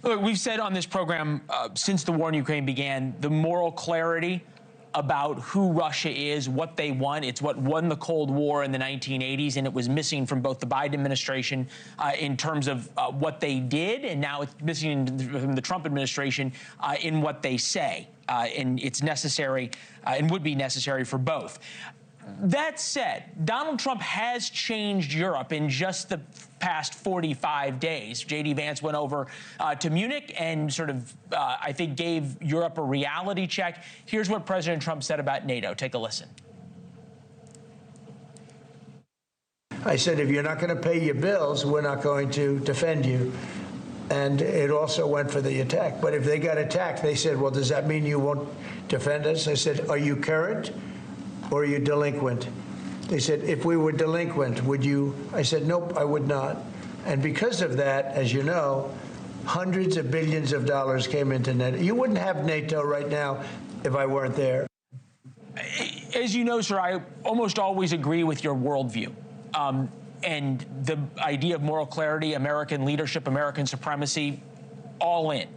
Look, we've said on this program since the war in Ukraine began, the moral clarity about who Russia is, what they want. It's what won the Cold War in the 1980s, and it was missing from both the Biden administration in terms of what they did, and now it's missing from the Trump administration in what they say. And it's necessary and would be necessary for both. That said, Donald Trump has changed Europe in just the past 45 days. J.D. Vance went over to Munich and sort of, I think, gave Europe a reality check. Here's what President Trump said about NATO. Take a listen. I said, if you're not going to pay your bills, we're not going to defend you. And it also went for the attack. But if they got attacked, they said, well, does that mean you won't defend us? I said, are you current? Or are you delinquent? They said, if we were delinquent, would you? I said, nope, I would not. And because of that, as you know, hundreds of billions of dollars came into NATO. You wouldn't have NATO right now if I weren't there. As you know, sir, I almost always agree with your worldview. And the idea of moral clarity, American leadership, American supremacy, all in.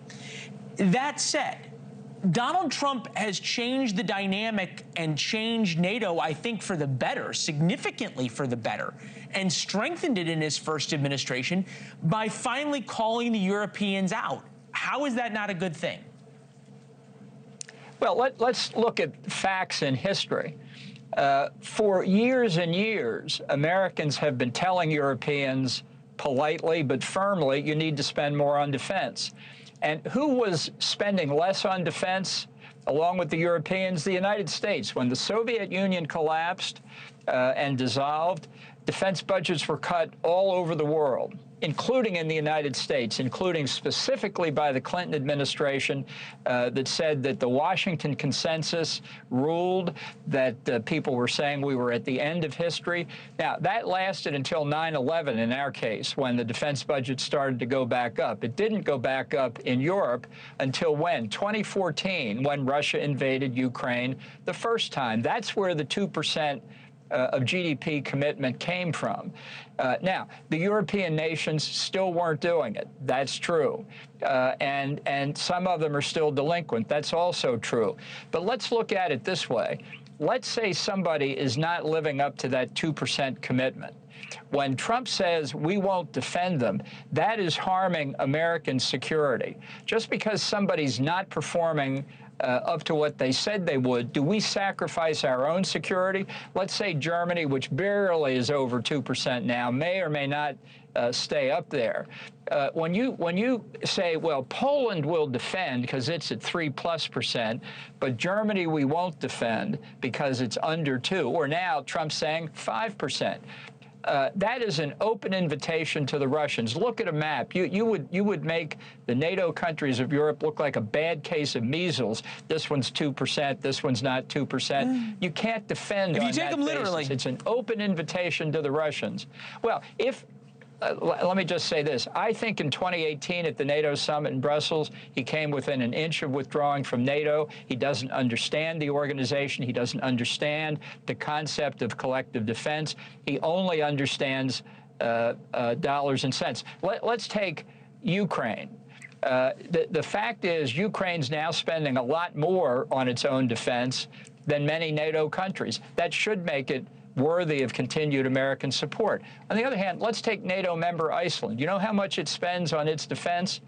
That said, Donald Trump has changed the dynamic and changed NATO, I think, for the better, significantly for the better, and strengthened it in his first administration by finally calling the Europeans out. How is that not a good thing? Well, let's look at facts in history. For years and years, Americans have been telling Europeans politely but firmly, you need to spend more on defense. And who was spending less on defense along with the Europeans? The United States. When the Soviet Union collapsed and dissolved, defense budgets were cut all over the world, including in the United States, including specifically by the Clinton administration that said that the Washington consensus ruled that people were saying we were at the end of history. Now, that lasted until 9/11 in our case, when the defense budget started to go back up. It didn't go back up in Europe until when? 2014, when Russia invaded Ukraine the first time. That's where the 2% of GDP commitment came from. Now, the European nations still weren't doing it. That's true. And some of them are still delinquent. That's also true. But let's look at it this way. Let's say somebody is not living up to that 2% commitment. When Trump says we won't defend them, that is harming American security. Just because somebody's not performing up to what they said they would, do we sacrifice our own security? Let's say Germany, which barely is over 2% now, may or may not stay up there. When you say, well, Poland will defend because it's at 3+%, but Germany we won't defend because it's under 2%, or now Trump's saying 5%. That is an open invitation to the Russians. Look at a map. You would make the NATO countries of Europe look like a bad case of measles. This one's 2%. This one's not 2%. You can't defend on that basis. If you take them literally, it's an open invitation to the Russians. Well, if let me just say this. I think in 2018 at the NATO summit in Brussels, he came within an inch of withdrawing from NATO. He doesn't understand the organization. He doesn't understand the concept of collective defense. He only understands dollars and cents. Let's take Ukraine. The fact is Ukraine's now spending a lot more on its own defense than many NATO countries. That should make it worthy of continued American support. On the other hand, let's take NATO member Iceland. You know how much it spends on its defense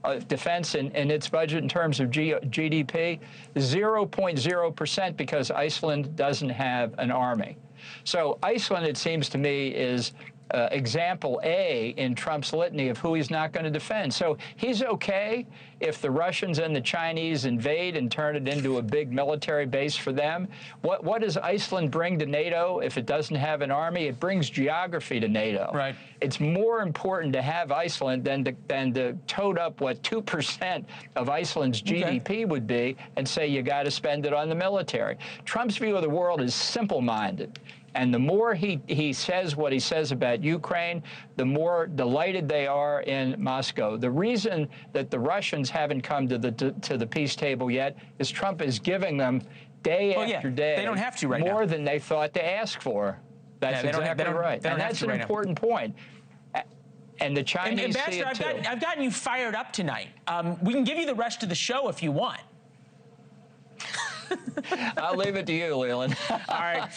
in its budget in terms of GDP? 0.0%, because Iceland doesn't have an army. So Iceland, it seems to me, is example A in Trump's litany of who he's not going to defend. So he's okay if the Russians and the Chinese invade and turn it into a big military base for them. What does Iceland bring to NATO if it doesn't have an army? It brings geography to NATO. Right. It's more important to have Iceland than to tote up what 2% of Iceland's GDP would be and say you got to spend it on the military. Trump's view of the world is simple-minded. And the more he says what he says about Ukraine, the more delighted they are in Moscow. The reason that the Russians haven't come to the peace table yet is Trump is giving them day after day they don't have to right more now. than they thought to ask for. That's exactly right. And that's an important point. And the Chinese see it Ambassador, too. I've gotten you fired up tonight. We can give you the rest of the show if you want. I'll leave it to you, Leland. All right.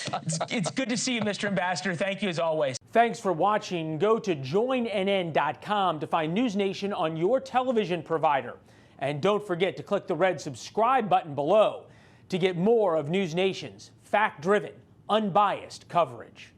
It's good to see you, Mr. Ambassador. Thank you as always. Thanks for watching. Go to joinnn.com to find NewsNation on your television provider. And don't forget to click the red subscribe button below to get more of NewsNation's fact-driven, unbiased coverage.